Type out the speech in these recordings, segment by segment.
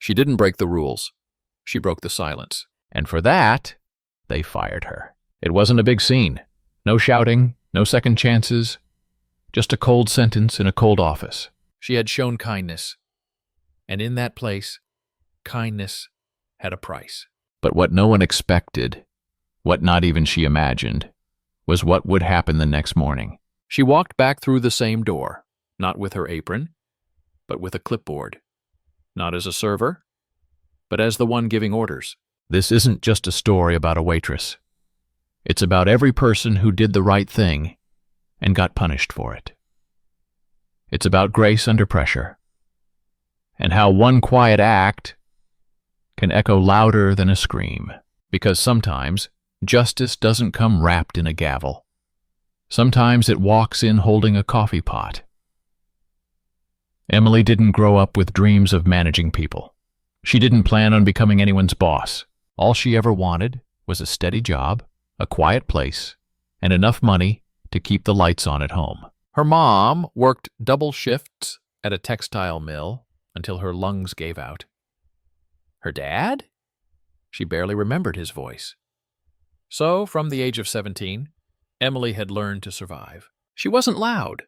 She didn't break the rules. She broke the silence. And for that, they fired her. It wasn't a big scene. No shouting, no second chances, just a cold sentence in a cold office. She had shown kindness. And in that place, kindness had a price. But what no one expected, what not even she imagined, was what would happen the next morning. She walked back through the same door, not with her apron, but with a clipboard. Not as a server, but as the one giving orders. This isn't just a story about a waitress. It's about every person who did the right thing and got punished for it. It's about grace under pressure, and how one quiet act can echo louder than a scream. Because sometimes justice doesn't come wrapped in a gavel. Sometimes it walks in holding a coffee pot. Emily didn't grow up with dreams of managing people. She didn't plan on becoming anyone's boss. All she ever wanted was a steady job, a quiet place, and enough money to keep the lights on at home. Her mom worked double shifts at a textile mill until her lungs gave out. Her dad? She barely remembered his voice. So, from the age of 17, Emily had learned to survive. She wasn't loud,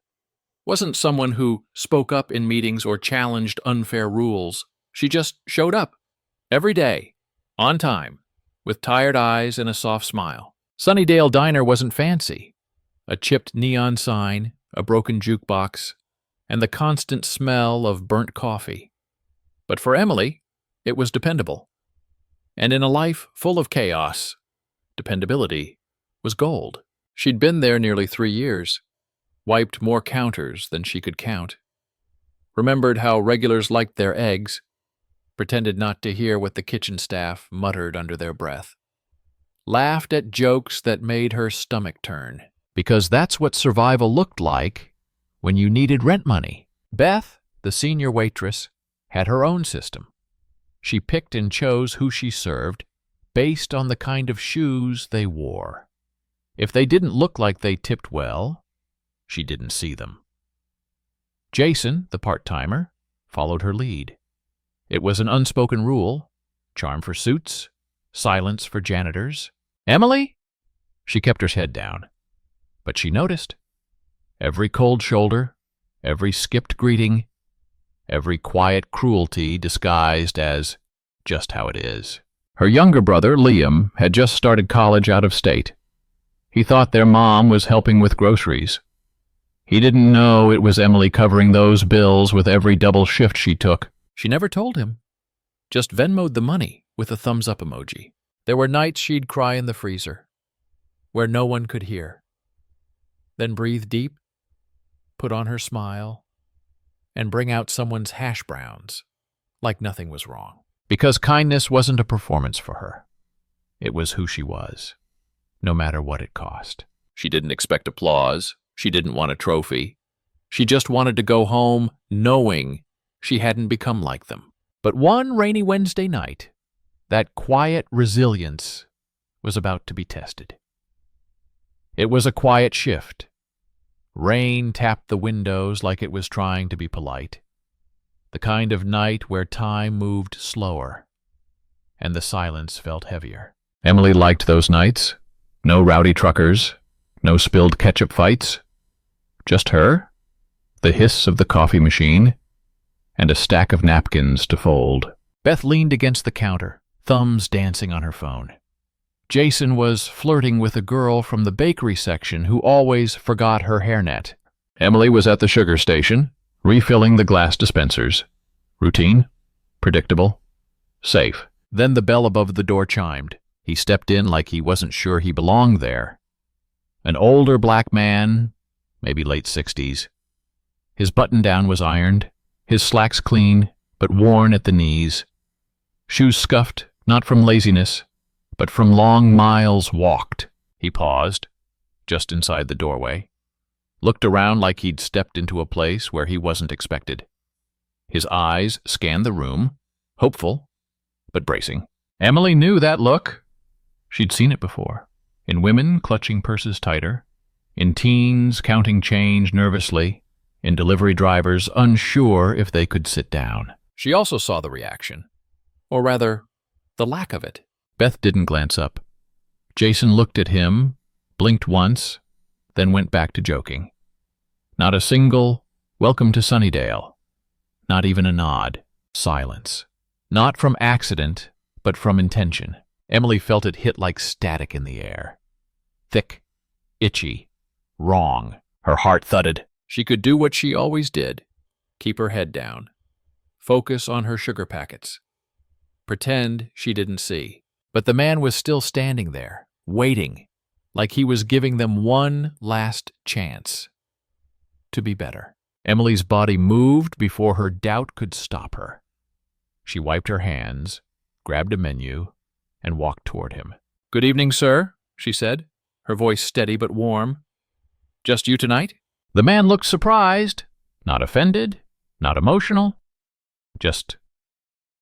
wasn't someone who spoke up in meetings or challenged unfair rules. She just showed up, every day, on time, with tired eyes and a soft smile. Sunnydale Diner wasn't fancy. A chipped neon sign, a broken jukebox, and the constant smell of burnt coffee. But for Emily, it was dependable. And in a life full of chaos, dependability was gold. She'd been there nearly 3 years, wiped more counters than she could count, remembered how regulars liked their eggs, pretended not to hear what the kitchen staff muttered under their breath, laughed at jokes that made her stomach turn, because that's what survival looked like when you needed rent money. Beth, the senior waitress, had her own system. She picked and chose who she served based on the kind of shoes they wore. If they didn't look like they tipped well, she didn't see them. Jason, the part-timer, followed her lead. It was an unspoken rule: charm for suits, silence for janitors. Emily? She kept her head down. But she noticed. Every cold shoulder, every skipped greeting, every quiet cruelty disguised as just how it is. Her younger brother, Liam, had just started college out of state. He thought their mom was helping with groceries. He didn't know it was Emily covering those bills with every double shift she took. She never told him. Just Venmo'd the money with a thumbs-up emoji. There were nights she'd cry in the freezer, where no one could hear. Then breathe deep, put on her smile, and bring out someone's hash browns, like nothing was wrong. Because kindness wasn't a performance for her. It was who she was, no matter what it cost. She didn't expect applause. She didn't want a trophy. She just wanted to go home knowing she hadn't become like them. But one rainy Wednesday night, that quiet resilience was about to be tested. It was a quiet shift. Rain tapped the windows like it was trying to be polite. The kind of night where time moved slower, and the silence felt heavier. Emily liked those nights. No rowdy truckers, no spilled ketchup fights. Just her, the hiss of the coffee machine, and a stack of napkins to fold. Beth leaned against the counter, thumbs dancing on her phone. Jason was flirting with a girl from the bakery section who always forgot her hairnet. Emily was at the sugar station, refilling the glass dispensers. Routine, predictable, safe. Then the bell above the door chimed. He stepped in like he wasn't sure he belonged there. An older black man, maybe late 60s. His button-down was ironed, his slacks clean, but worn at the knees. Shoes scuffed, not from laziness, but from long miles walked. He paused, just inside the doorway, looked around like he'd stepped into a place where he wasn't expected. His eyes scanned the room, hopeful, but bracing. Emily knew that look. She'd seen it before, in women clutching purses tighter, in teens counting change nervously, in delivery drivers unsure if they could sit down. She also saw the reaction. Or rather, the lack of it. Beth didn't glance up. Jason looked at him, blinked once, then went back to joking. Not a single "Welcome to Sunnydale." Not even a nod. Silence. Not from accident, but from intention. Emily felt it hit like static in the air. Thick, itchy, wrong. Her heart thudded. She could do what she always did. Keep her head down. Focus on her sugar packets. Pretend she didn't see. But the man was still standing there, waiting, like he was giving them one last chance to be better. Emily's body moved before her doubt could stop her. She wiped her hands, grabbed a menu, and walked toward him. "Good evening, sir," she said, her voice steady but warm. "Just you tonight?" The man looked surprised, not offended, not emotional, just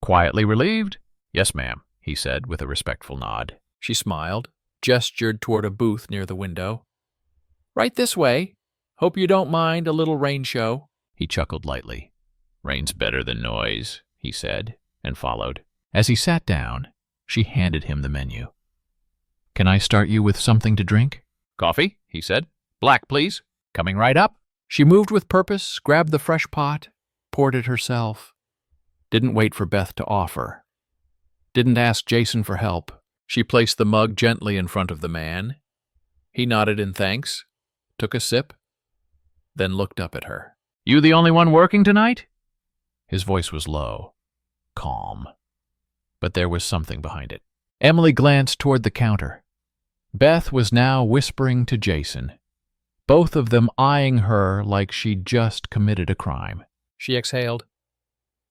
quietly relieved. "Yes, ma'am," he said with a respectful nod. She smiled, gestured toward a booth near the window. "Right this way. Hope you don't mind a little rain show." He chuckled lightly. "Rain's better than noise," he said, and followed. As he sat down, she handed him the menu. "Can I start you with something to drink?" "Coffee," he said. "Black, please." "Coming right up." She moved with purpose, grabbed the fresh pot, poured it herself. Didn't wait for Beth to offer. Didn't ask Jason for help. She placed the mug gently in front of the man. He nodded in thanks, took a sip, then looked up at her. "You the only one working tonight?" His voice was low, calm, but there was something behind it. Emily glanced toward the counter. Beth was now whispering to Jason, both of them eyeing her like she'd just committed a crime. She exhaled.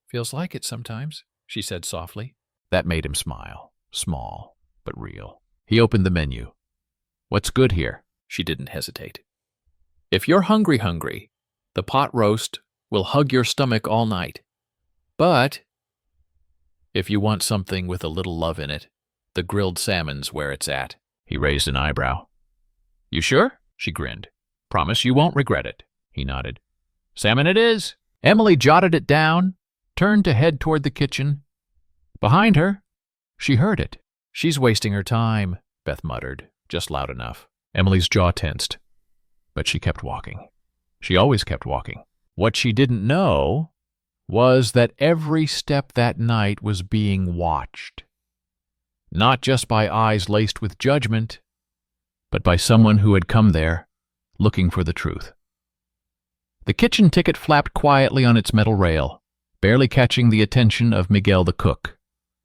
"Feels like it sometimes," she said softly. That made him smile, small but real. He opened the menu. "What's good here?" She didn't hesitate. "If you're hungry, the pot roast will hug your stomach all night. But if you want something with a little love in it, the grilled salmon's where it's at." He raised an eyebrow. "You sure?" She grinned. "Promise you won't regret it." He nodded. "Salmon it is." Emily jotted it down, turned to head toward the kitchen. Behind her, she heard it. "She's wasting her time," Beth muttered, just loud enough. Emily's jaw tensed, but she kept walking. She always kept walking. What she didn't know was that every step that night was being watched. Not just by eyes laced with judgment, but by someone who had come there looking for the truth. The kitchen ticket flapped quietly on its metal rail, barely catching the attention of Miguel the cook,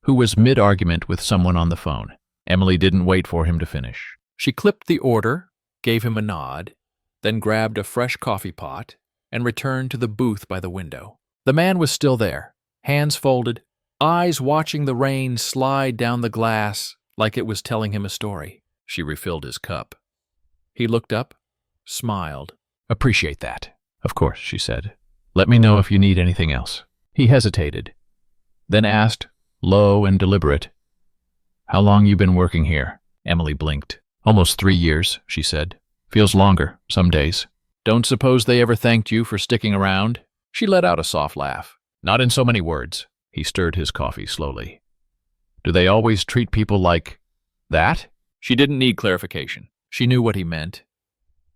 who was mid-argument with someone on the phone. Emily didn't wait for him to finish. She clipped the order, gave him a nod, then grabbed a fresh coffee pot and returned to the booth by the window. The man was still there, hands folded, eyes watching the rain slide down the glass like it was telling him a story. She refilled his cup. He looked up, smiled. "Appreciate that." "Of course," she said. "Let me know if you need anything else." He hesitated, then asked, low and deliberate, "How long you been working here?" Emily blinked. "Almost 3 years," she said. "Feels longer, some days." "Don't suppose they ever thanked you for sticking around?" She let out a soft laugh. "Not in so many words." He stirred his coffee slowly. "Do they always treat people like that?" She didn't need clarification. She knew what he meant.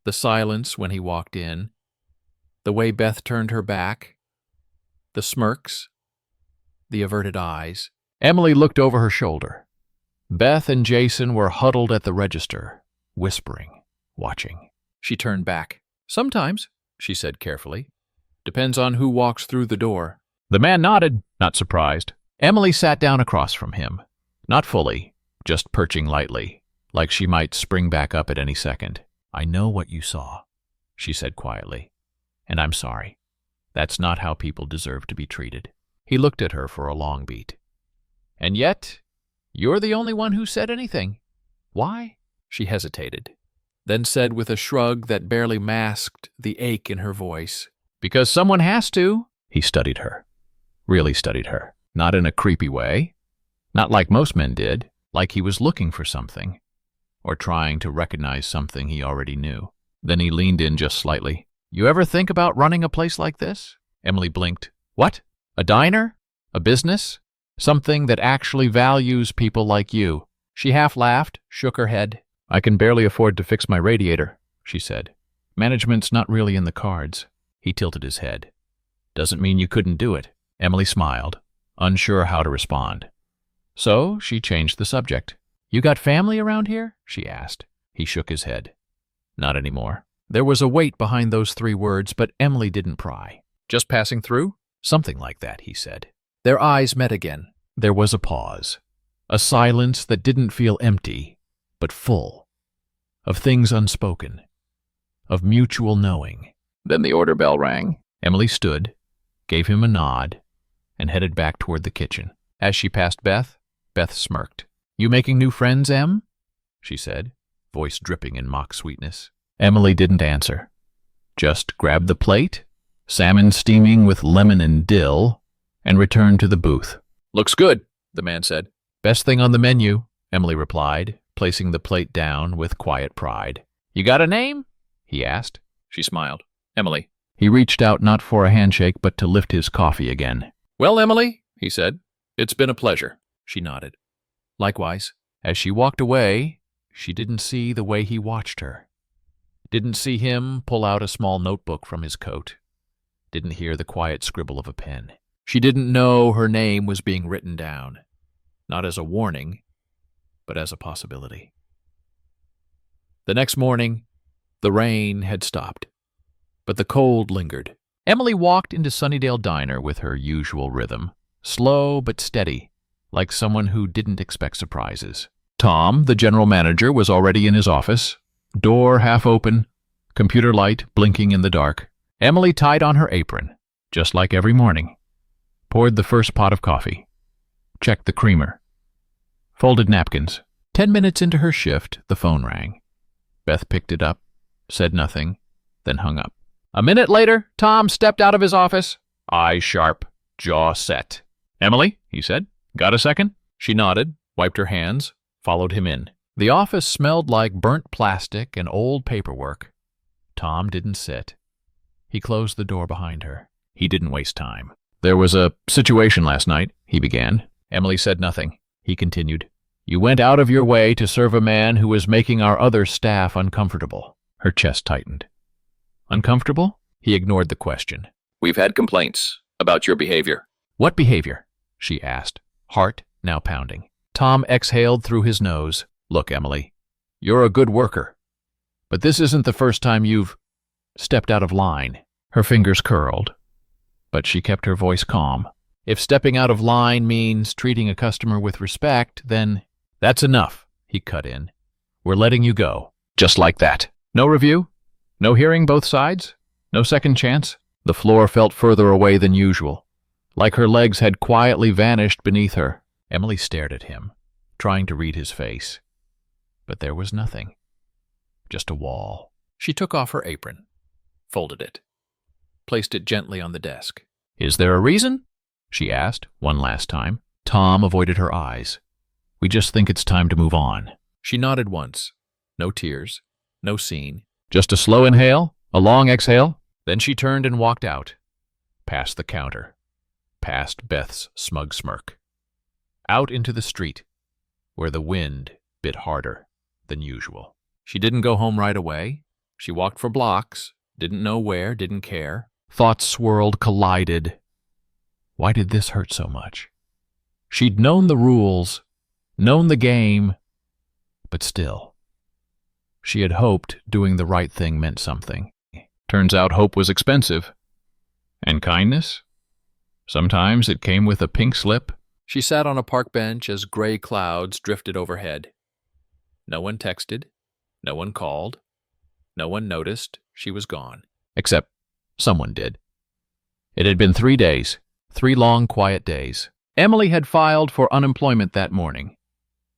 The silence when he walked in, the way Beth turned her back, the smirks, the averted eyes. Emily looked over her shoulder. Beth and Jason were huddled at the register, whispering, watching. She turned back. "Sometimes," she said carefully. "Depends on who walks through the door." The man nodded, not surprised. Emily sat down across from him, not fully, just perching lightly, like she might spring back up at any second. "I know what you saw," she said quietly, "and I'm sorry. That's not how people deserve to be treated." He looked at her for a long beat. "And yet, you're the only one who said anything. Why?" She hesitated, then said with a shrug that barely masked the ache in her voice, "Because someone has to." He studied her, really studied her, not in a creepy way, not like most men did, like he was looking for something, or trying to recognize something he already knew. Then he leaned in just slightly. "You ever think about running a place like this?" Emily blinked. "What? A diner? A business?" Something that actually values people like you. She half laughed, shook her head. I can barely afford to fix my radiator, she said. Management's not really in the cards. He tilted his head. Doesn't mean you couldn't do it. Emily smiled, unsure how to respond. So she changed the subject. You got family around here? She asked. He shook his head. Not anymore. There was a weight behind those 3 words, but Emily didn't pry. Just passing through? Something like that, he said. Their eyes met again. There was a pause. A silence that didn't feel empty, but full. Of things unspoken. Of mutual knowing. Then the order bell rang. Emily stood, gave him a nod, and headed back toward the kitchen. As she passed Beth, Beth smirked. You making new friends, Em? She said, voice dripping in mock sweetness. Emily didn't answer. Just grabbed the plate, salmon steaming with lemon and dill, and returned to the booth. Looks good, the man said. Best thing on the menu, Emily replied, placing the plate down with quiet pride. You got a name? He asked. She smiled. Emily. He reached out not for a handshake, but to lift his coffee again. Well, Emily, he said, it's been a pleasure. She nodded. Likewise. As she walked away, she didn't see the way he watched her. Didn't see him pull out a small notebook from his coat. Didn't hear the quiet scribble of a pen. She didn't know her name was being written down. Not as a warning, but as a possibility. The next morning, the rain had stopped, but the cold lingered. Emily walked into Sunnydale Diner with her usual rhythm, slow but steady, like someone who didn't expect surprises. Tom, the general manager, was already in his office, door half open, computer light blinking in the dark. Emily tied on her apron, just like every morning, poured the first pot of coffee, checked the creamer, folded napkins. 10 minutes into her shift, the phone rang. Beth picked it up, said nothing, then hung up. A minute later, Tom stepped out of his office, eyes sharp, jaw set. Emily, he said, got a second? She nodded, wiped her hands, followed him in. The office smelled like burnt plastic and old paperwork. Tom didn't sit. He closed the door behind her. He didn't waste time. There was a situation last night, he began. Emily said nothing. He continued. You went out of your way to serve a man who was making our other staff uncomfortable. Her chest tightened. Uncomfortable? He ignored the question. We've had complaints about your behavior. What behavior? She asked, heart now pounding. Tom exhaled through his nose. Look, Emily, you're a good worker, but this isn't the first time you've stepped out of line. Her fingers curled, but she kept her voice calm. If stepping out of line means treating a customer with respect, then that's enough, he cut in. We're letting you go. Just like that. No review? No hearing both sides? No second chance? The floor felt further away than usual, like her legs had quietly vanished beneath her. Emily stared at him, trying to read his face. But there was nothing. Just a wall. She took off her apron, folded it, placed it gently on the desk. Is there a reason? She asked, one last time. Tom avoided her eyes. We just think it's time to move on. She nodded once. No tears, no scene. Just a slow inhale, a long exhale. Then she turned and walked out, past the counter, past Beth's smug smirk, out into the street, where the wind bit harder than usual. She didn't go home right away. She walked for blocks, didn't know where, didn't care. Thoughts swirled, collided. Why did this hurt so much? She'd known the rules, known the game, but still. She had hoped doing the right thing meant something. Turns out hope was expensive. And kindness? Sometimes it came with a pink slip. She sat on a park bench as gray clouds drifted overhead. No one texted, no one called, no one noticed she was gone. Except someone did. It had been 3 days, 3 long, quiet days. Emily had filed for unemployment that morning.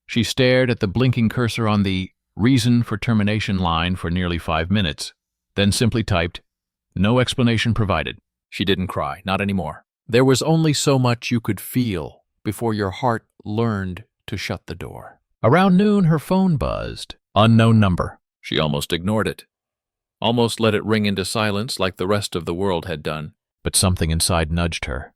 She stared at the blinking cursor on the reason for termination line for nearly 5 minutes, then simply typed, no explanation provided. She didn't cry, not anymore. There was only so much you could feel before your heart learned to shut the door. Around noon, her phone buzzed. Unknown number. She almost ignored it. Almost let it ring into silence like the rest of the world had done. But something inside nudged her.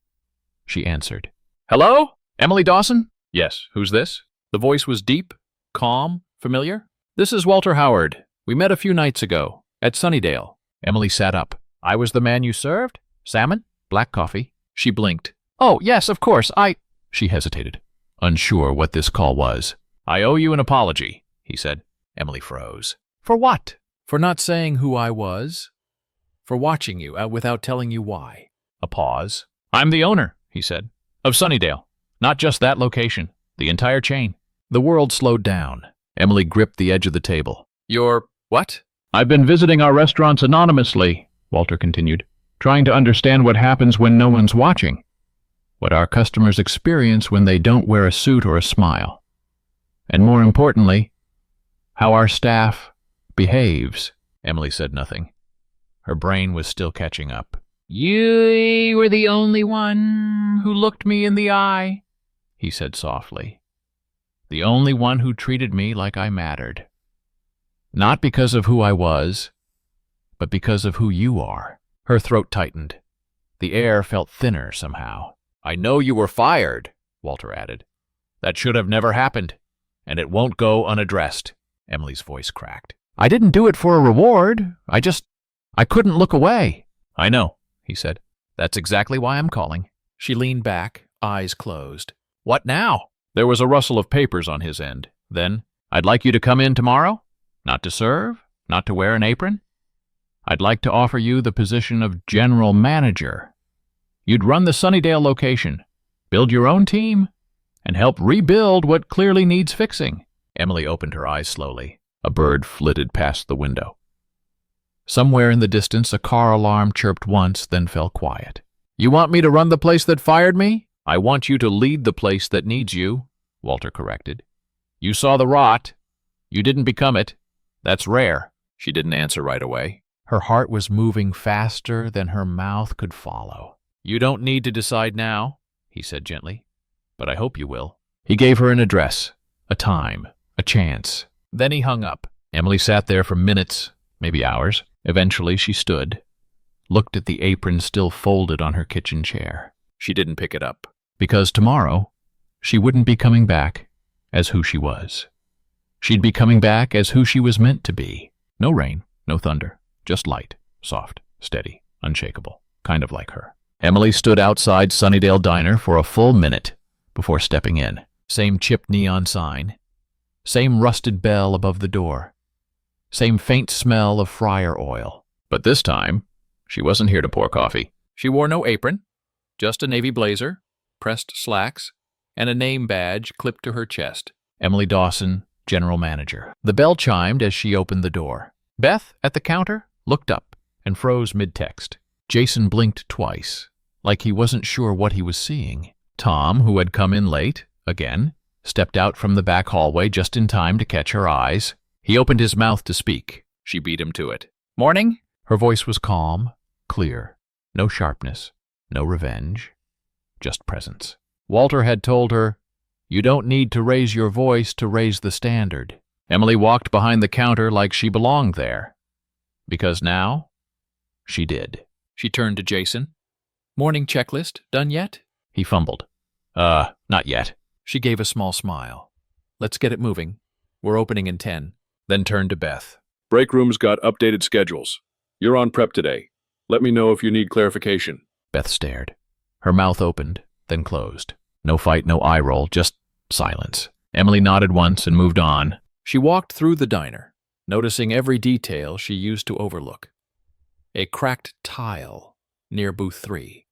She answered. Hello? Emily Dawson? Yes. Who's this? The voice was deep, calm, familiar. This is Walter Howard. We met a few nights ago at Sunnydale. Emily sat up. I was the man you served? Salmon? Black coffee? She blinked. Oh, yes, of course, She hesitated, unsure what this call was. I owe you an apology, he said. Emily froze. For what? For not saying who I was. For watching you without telling you why. A pause. I'm the owner, he said, of Sunnydale. Not just that location, the entire chain. The world slowed down. Emily gripped the edge of the table. You're what? I've been visiting our restaurants anonymously, Walter continued, trying to understand what happens when no one's watching. What our customers experience when they don't wear a suit or a smile. And more importantly, how our staff behaves. Emily said nothing. Her brain was still catching up. You were the only one who looked me in the eye, he said softly. The only one who treated me like I mattered. Not because of who I was, but because of who you are. Her throat tightened. The air felt thinner somehow. I know you were fired, Walter added. That should have never happened, and it won't go unaddressed. Emily's voice cracked. I didn't do it for a reward. I couldn't look away. I know, he said. That's exactly why I'm calling. She leaned back, eyes closed. What now? There was a rustle of papers on his end. Then, I'd like you to come in tomorrow. Not to serve, not to wear an apron. I'd like to offer you the position of general manager. You'd run the Sunnydale location, build your own team, and help rebuild what clearly needs fixing. Emily opened her eyes slowly. A bird flitted past the window. Somewhere in the distance, a car alarm chirped once, then fell quiet. You want me to run the place that fired me? I want you to lead the place that needs you, Walter corrected. You saw the rot. You didn't become it. That's rare. She didn't answer right away. Her heart was moving faster than her mouth could follow. You don't need to decide now, he said gently, but I hope you will. He gave her an address, a time, a chance. Then he hung up. Emily sat there for minutes, maybe hours. Eventually she stood, looked at the apron still folded on her kitchen chair. She didn't pick it up. Because tomorrow, she wouldn't be coming back as who she was. She'd be coming back as who she was meant to be. No rain, no thunder, just light, soft, steady, unshakable, kind of like her. Emily stood outside Sunnydale Diner for a full minute before stepping in. Same chipped neon sign, same rusted bell above the door, same faint smell of fryer oil. But this time, she wasn't here to pour coffee. She wore no apron, just a navy blazer, pressed slacks, and a name badge clipped to her chest. Emily Dawson, general manager. The bell chimed as she opened the door. Beth, at the counter, looked up and froze mid-text. Jason blinked twice, like he wasn't sure what he was seeing. Tom, who had come in late, again, stepped out from the back hallway just in time to catch her eyes. He opened his mouth to speak. She beat him to it. Morning? Her voice was calm, clear. No sharpness, no revenge, just presence. Walter had told her, you don't need to raise your voice to raise the standard. Emily walked behind the counter like she belonged there. Because now, she did. She turned to Jason. Morning checklist, done yet? He fumbled. Not yet. She gave a small smile. Let's get it moving. We're opening in 10. Then turned to Beth. Break room's got updated schedules. You're on prep today. Let me know if you need clarification. Beth stared. Her mouth opened, then closed. No fight, no eye roll, just silence. Emily nodded once and moved on. She walked through the diner, noticing every detail she used to overlook. A cracked tile near booth 3.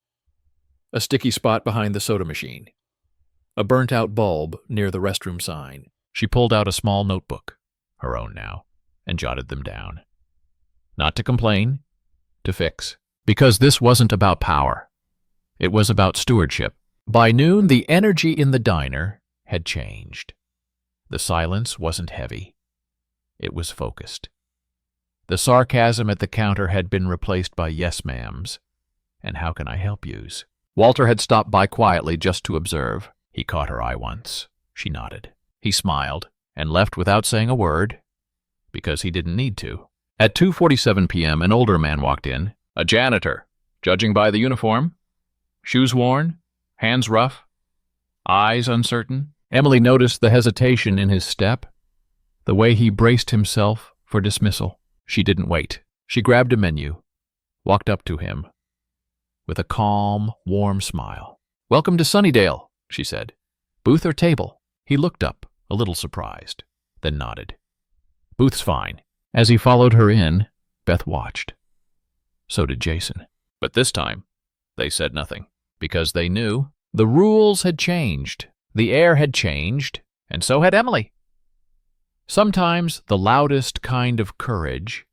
A sticky spot behind the soda machine. A burnt-out bulb near the restroom sign. She pulled out a small notebook, her own now, and jotted them down. Not to complain, to fix. Because this wasn't about power. It was about stewardship. By noon, the energy in the diner had changed. The silence wasn't heavy. It was focused. The sarcasm at the counter had been replaced by yes ma'ams and how can I help yous. Walter had stopped by quietly just to observe. He caught her eye once. She nodded. He smiled and left without saying a word because he didn't need to. At 2:47 p.m., an older man walked in, a janitor, judging by the uniform. Shoes worn, hands rough, eyes uncertain. Emily noticed the hesitation in his step, the way he braced himself for dismissal. She didn't wait. She grabbed a menu, walked up to him with a calm, warm smile. "Welcome to Sunnydale," she said. "Booth or table?" He looked up, a little surprised, then nodded. "Booth's fine." As he followed her in, Beth watched. So did Jason. But this time, they said nothing, because they knew the rules had changed, the air had changed, and so had Emily. Sometimes the loudest kind of courage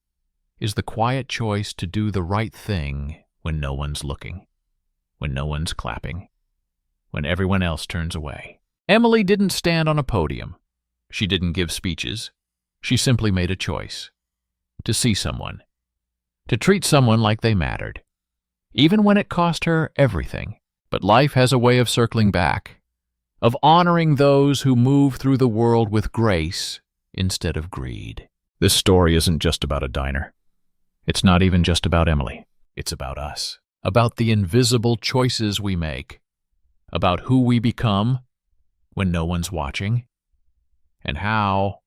is the quiet choice to do the right thing when no one's looking, when no one's clapping, when everyone else turns away. Emily didn't stand on a podium. She didn't give speeches. She simply made a choice to see someone, to treat someone like they mattered, even when it cost her everything. But life has a way of circling back, of honoring those who move through the world with grace instead of greed. This story isn't just about a diner. It's not even just about Emily. It's about us, about the invisible choices we make, about who we become when no one's watching, and how,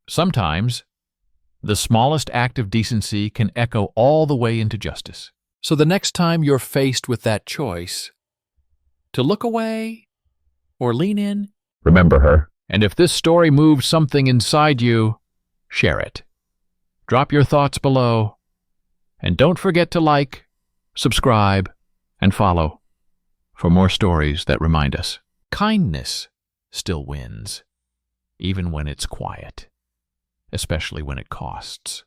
sometimes, the smallest act of decency can echo all the way into justice. So the next time you're faced with that choice, to look away or lean in, remember her. And if this story moved something inside you, share it. Drop your thoughts below. And don't forget to like, subscribe, and follow for more stories that remind us kindness still wins, even when it's quiet, especially when it costs.